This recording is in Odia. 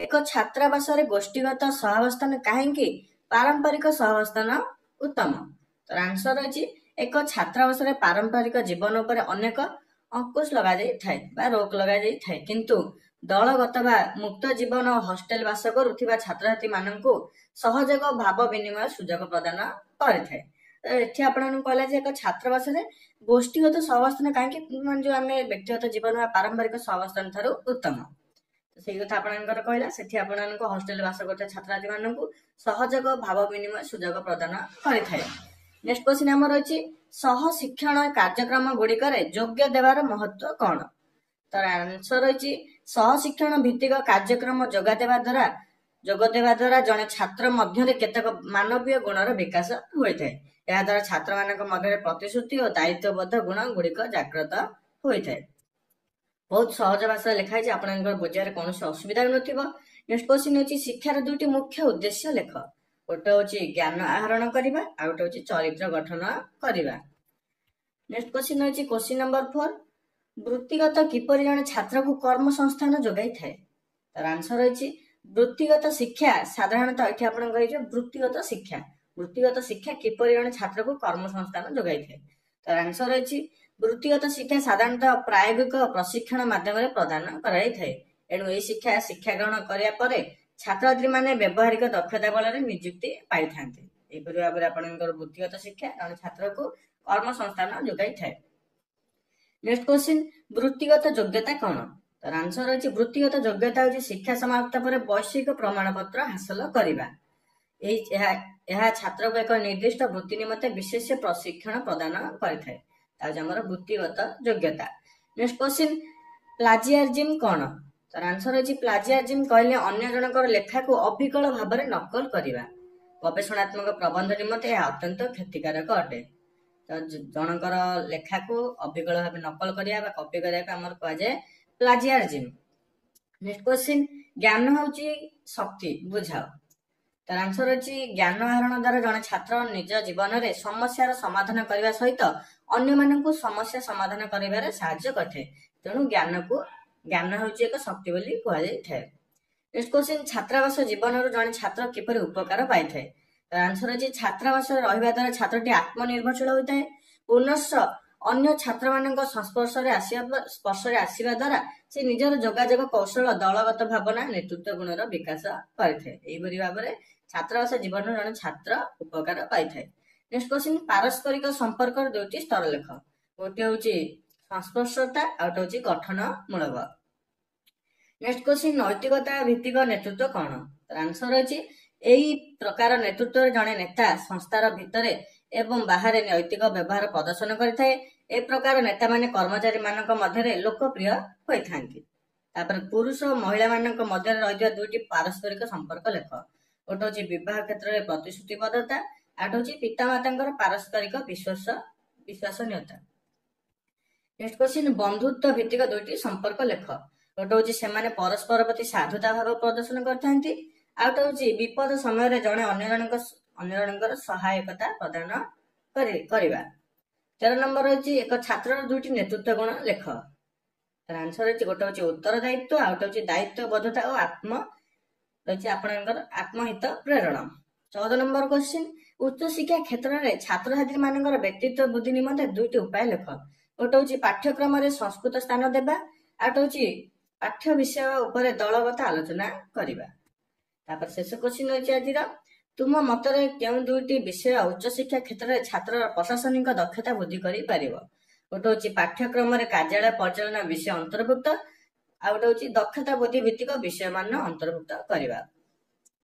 ଏକ ଛାତ୍ରାବାସରେ ଗୋଷ୍ଠୀଗତ ସହାବସ୍ଥାନ କାହିଁକି ପାରମ୍ପରିକ ସହାବସ୍ଥାନ ଉତ୍ତମ? ତାର ଆନ୍ସର ଅଛି ଏକ ଛାତ୍ରାବାସରେ ପାରମ୍ପରିକ ଜୀବନ ଉପରେ ଅନେକ ଅଙ୍କୁଶ ଲଗାଯାଇଥାଏ ବା ରୋକ ଲଗାଯାଇଥାଏ, କିନ୍ତୁ ଦଳଗତ ବା ମୁକ୍ତ ଜୀବନ ଓ ହଷ୍ଟେଲ ବାସ କରୁଥିବା ଛାତ୍ରଛାତ୍ରୀ ମାନଙ୍କୁ ସହଯୋଗ ଭାବ ବିନିମୟ ସୁଯୋଗ ପ୍ରଦାନ କରିଥାଏ। ଏଠି ଆପଣଙ୍କୁ କହିଲା ଯେ ଏକ ଛାତ୍ରାବାସରେ ଗୋଷ୍ଠୀଗତ ସହାବସ୍ଥାନ କାହିଁକି ଯୋଉ ଆମେ ବ୍ୟକ୍ତିଗତ ଜୀବନ ବା ପାରମ୍ପରିକ ସହାବସ୍ଥାନ ଠାରୁ ଉତ୍ତମ, ସେଇ କଥା ଆପଣଙ୍କର କହିଲା। ସେଠି ଆପଣଙ୍କୁ ହଷ୍ଟେଲ ବାସ କରୁଥିବା ଛାତ୍ରଛାତ୍ରୀ ମାନଙ୍କୁ ସହଯୋଗ ଭାବ ବିନିମୟ ସୁଯୋଗ ପ୍ରଦାନ କରିଥାଏ। ନେକ୍ସଟ କ୍ୱେଶ୍ଚିନ୍ ଆମର ଅଛି ସହ ଶିକ୍ଷଣ କାର୍ଯ୍ୟକ୍ରମ ଗୁଡିକରେ ଯୋଗ୍ୟ ଦେବାର ମହତ୍ଵ କଣ? ତାର ଆନ୍ସର ରହିଛି ସହ ଶିକ୍ଷଣ ଭିତ୍ତିକ କାର୍ଯ୍ୟକ୍ରମ ଯୋଗ ଦେବା ଦ୍ୱାରା ଜଣେ ଛାତ୍ର ମଧ୍ୟରେ କେତେକ ମାନବୀୟ ଗୁଣର ବିକାଶ ହୋଇଥାଏ। ଏହା ଦ୍ୱାରା ଛାତ୍ର ମାନଙ୍କ ମଧ୍ୟରେ ପ୍ରତିଶ୍ରୁତି ଓ ଦାୟିତ୍ୱବୋଧ ଗୁଣ ଗୁଡିକ ଜାଗ୍ରତ ହୋଇଥାଏ। ବହୁତ ସହଜ ଭାଷାରେ ଲେଖା ହେଇଛି, ଆପଣଙ୍କର ବୁଝିବାରେ କୌଣସି ଅସୁବିଧା ନଥିବ। ନେକ୍ସଟ କ୍ୱେଶ୍ଚିନ୍ ଅଛି ଶିକ୍ଷାର ଦୁଇଟି ମୁଖ୍ୟ ଉଦ୍ଦେଶ୍ୟ ଲେଖ। ଗୋଟେ ହଉଛି ଜ୍ଞାନ ଆହରଣ କରିବା, ଆଉ ଗୋଟେ ହଉଛି ଚରିତ୍ର ଗଠନ କରିବା। ନେକ୍ସଟ କ୍ୱେଶ୍ଚିନ୍ ଅଛି କ୍ୱେଶ୍ଚିନ୍ ନମ୍ବର 4, ବୃତ୍ତିଗତ କିପରି ଜଣେ ଛାତ୍ରକୁ କର୍ମ ସଂସ୍ଥାନ ଯୋଗାଇଥାଏ? ତାର ଆନ୍ସର ରହିଛି ବୃତ୍ତିଗତ ଶିକ୍ଷା ସାଧାରଣତଃ ଏଠି ଆପଣଙ୍କ ହେଇଯିବ ବୃତ୍ତିଗତ ଶିକ୍ଷା କିପରି ଜଣେ ଛାତ୍ରକୁ କର୍ମ ସଂସ୍ଥାନ ଯୋଗାଇଥାଏ? ତାର ଆନ୍ସର ରହିଛି ବୃତ୍ତିଗତ ଶିକ୍ଷା ସାଧାରଣତଃ ପ୍ରାୟୋଗିକ ପ୍ରଶିକ୍ଷଣ ମାଧ୍ୟମରେ ପ୍ରଦାନ କରାଯାଇଥାଏ। ଏଣୁ ଏହି ଶିକ୍ଷା ଗ୍ରହଣ କରିବା ପରେ ଛାତ୍ରଛାତ୍ରୀ ମାନେ ବ୍ୟବହାରିକ ଦକ୍ଷତା ବଳରେ ନିଯୁକ୍ତି ପାଇଥାନ୍ତି। ଏହିପରି ଭାବରେ ଆପଣଙ୍କର ବୃତ୍ତିଗତ ଶିକ୍ଷା ଜଣେ ଛାତ୍ରକୁ କର୍ମ ସଂସ୍ଥାନ ଯୋଗାଇଥାଏ। ନେକ୍ସଟ କ୍ୱେଶ୍ଚିନ୍ ବୃତ୍ତିଗତ ଯୋଗ୍ୟତା କଣ? ତାର ଆନ୍ସର ରହିଛି ବୃତ୍ତିଗତ ଯୋଗ୍ୟତା ହେଉଛି ଶିକ୍ଷା ସମାପ୍ତ ପରେ ବୈଷୟିକ ପ୍ରମାଣ ପତ୍ର ହାସଲ କରିବା। ଏହା ଛାତ୍ରକୁ ଏକ ନିର୍ଦ୍ଦିଷ୍ଟ ବୃତ୍ତି ନିମନ୍ତେ ବିଶେଷ ପ୍ରଶିକ୍ଷଣ ପ୍ରଦାନ କରିଥାଏ। ତା ହେଉଛି ଆମର ବୃତ୍ତିଗତ ଯୋଗ୍ୟତା। ନେକ୍ସଟ କ୍ୱେଶ୍ଚିନ୍ ପ୍ଲାଜିଆରିଜିମ୍ କଣ? ତାର ଆନ୍ସର ହେଉଛି ପ୍ଲାଜିଆରିଜିମ୍ କହିଲେ ଅନ୍ୟ ଜଣଙ୍କର ଲେଖାକୁ ଅବିକଳ ଭାବରେ ନକଲ କରିବା। ଗବେଷଣାତ୍ମକ ପ୍ରବନ୍ଧ ନିମନ୍ତେ ଏହା ଅତ୍ୟନ୍ତ କ୍ଷତିକାରକ ଅଟେ। ତ ଜଣଙ୍କର ଲେଖାକୁ ଅବିକଳ ଭାବେ ନକଲ କରିବା ବା କପି କରିବାକୁ ଆମର କୁହାଯାଏ ପ୍ଲାଜିଆରିଜିମ୍। ନେକ୍ସଟ କ୍ୱେଶ୍ଚିନ୍ ଜ୍ଞାନ ହେଉଛି ଶକ୍ତି ବୁଝାଅ। ତାର ଆନ୍ସର ଅଛି ଜ୍ଞାନ ଆହରଣ ଦ୍ୱାରା ଜଣେ ଛାତ୍ର ନିଜ ଜୀବନରେ ସମସ୍ୟାର ସମାଧାନ କରିବା ସହିତ ଅନ୍ୟମାନଙ୍କୁ ସମସ୍ୟା ସମାଧାନ କରିବାରେ ସାହାଯ୍ୟ କରିଥାଏ। ତେଣୁ ଜ୍ଞାନ ହେଉଛି ଏକ ଶକ୍ତି ବୋଲି କୁହାଯାଇଥାଏ। ନେକ୍ସଟ କ୍ୱେଶ୍ଚିନ୍ ଛାତ୍ରାବାସ ଜୀବନରୁ ଜଣେ ଛାତ୍ର କିପରି ଉପକାର ପାଇଥାଏ? ତାର ଆନ୍ସର ଅଛି ଛାତ୍ରାବାସରେ ରହିବା ଦ୍ୱାରା ଛାତ୍ରଟି ଆତ୍ମନିର୍ଭରଶୀଳ ହୋଇଥାଏ। ପୁନଶ୍ଚ ଅନ୍ୟ ଛାତ୍ରମାନଙ୍କ ସ୍ପର୍ଶରେ ଆସିବା ଦ୍ୱାରା ସେ ନିଜର ଯୋଗାଯୋଗ କୌଶଳ, ଦଳଗତ ଭାବନା, ନେତୃତ୍ୱ ଗୁଣର ବିକାଶ କରିଥାଏ। ଏହିପରି ଭାବରେ ଛାତ୍ରାବାସ ଜୀବନରୁ ଜଣେ ଛାତ୍ର ଉପକାର ପାଇଥାଏ। ନେକ୍ସଟ କ୍ୱେଶ୍ଚିନ୍ ପାରସ୍ପରିକ ସମ୍ପର୍କର ଦୁଇଟି ସ୍ତର ଲେଖ। ଗୋଟେ ହଉଛି ସଂସ୍ପର୍ଶତା ଆଉ ଗୋଟେ ହଉଛି ଗଠନମୂଳକ। ନେକ୍ସଟ କ୍ୱେଶ୍ଚିନ୍ ନୈତିକତା ଭିତ୍ତିକ ନେତୃତ୍ୱ କଣ? ତାର ଆନ୍ସର ଅଛି ଏହି ପ୍ରକାର ନେତୃତ୍ୱରେ ଜଣେ ନେତା ସଂସ୍ଥାର ଭିତରେ ଏବଂ ବାହାରେ ନୈତିକ ବ୍ୟବହାର ପ୍ରଦର୍ଶନ କରିଥାଏ। ଏ ପ୍ରକାର ନେତାମାନେ କର୍ମଚାରୀ ମାନଙ୍କ ମଧ୍ୟରେ ଲୋକପ୍ରିୟ ହୋଇଥାନ୍ତି। ତାପରେ ପୁରୁଷ ଓ ମହିଳା ମାନଙ୍କ ମଧ୍ୟରେ ରହିଥିବା ଦୁଇଟି ପାରସ୍ପରିକ ସମ୍ପର୍କ ଲେଖ। ଗୋଟେ ହଉଛି ବିବାହ କ୍ଷେତ୍ରରେ ପ୍ରତିଶ୍ରୁତିବଦ୍ଧତା, ଆଉ ଗୋଟେ ହଉଛି ପିତାମାତାଙ୍କର ପାରସ୍ପରିକ ବିଶ୍ୱାସନୀୟତା। ନେକ୍ସଟ କ୍ୱେଶ୍ଚିନ୍ ବନ୍ଧୁତ୍ୱ ଭିତ୍ତିକ ଦୁଇଟି ସମ୍ପର୍କ ଲେଖ। ଗୋଟେ ହଉଛି ସେମାନେ ପରସ୍ପର ପ୍ରତି ସାଧୁତା ଭାବ ପ୍ରଦର୍ଶନ କରିଥାନ୍ତି, ଆଉ ଗୋଟେ ହଉଛି ବିପଦ ସମୟରେ ଜଣେ ଅନ୍ୟ ଜଣଙ୍କର ସହାୟକତା ପ୍ରଦାନ କରିବା। 13 ନମ୍ବର ହେଉଛି ଏକ ଛାତ୍ରର ଦୁଇଟି ନେତୃତ୍ୱ ଗୁଣ ଲେଖ। ତାର ଆନ୍ସର ହେଉଛି ଗୋଟେ ହଉଛି ଉତ୍ତରଦାୟିତ୍ୱ, ଆଉ ଗୋଟେ ହଉଛି ଦାୟିତ୍ୱବୋଧତା ଓ ଆପଣଙ୍କର ଆତ୍ମହିତ ପ୍ରେରଣ। 14 ନମ୍ବର କ୍ୱେଶ୍ଚିନ୍ ଉଚ୍ଚଶିକ୍ଷା କ୍ଷେତ୍ରରେ ଛାତ୍ରଛାତ୍ରୀ ମାନଙ୍କର ବ୍ୟକ୍ତିତ୍ୱ ବୃଦ୍ଧି ନିମନ୍ତେ ଦୁଇଟି ଉପାୟ ଲେଖ। ଗୋଟେ ହଉଛି ପାଠ୍ୟକ୍ରମରେ ସଂସ୍କୃତ ସ୍ଥାନ ଦେବା, ଆଉ ଗୋଟେ ହଉଛି ପାଠ୍ୟ ବିଷୟ ଉପରେ ଦଳଗତ ଆଲୋଚନା କରିବା। ତାପରେ ଶେଷ କ୍ୱେଶ୍ଚିନ୍ ରହିଛି ଆଜିର, ତୁମ ମତରେ କେଉଁ ଦୁଇଟି ବିଷୟ ଉଚ୍ଚଶିକ୍ଷା କ୍ଷେତ୍ରରେ ଛାତ୍ରର ପ୍ରଶାସନିକ ଦକ୍ଷତା ବୃଦ୍ଧି କରିପାରିବ? ଗୋଟେ ହଉଛି ପାଠ୍ୟକ୍ରମରେ କାର୍ଯ୍ୟାଳୟ ପରିଚାଳନା ବିଷୟ ଅନ୍ତର୍ଭୁକ୍ତ, ଆଉ ଗୋଟେ ହଉଛି ଦକ୍ଷତା ବୃଦ୍ଧି ଭିତ୍ତିକ ବିଷୟମାନ ଅନ୍ତର୍ଭୁକ୍ତ କରିବା।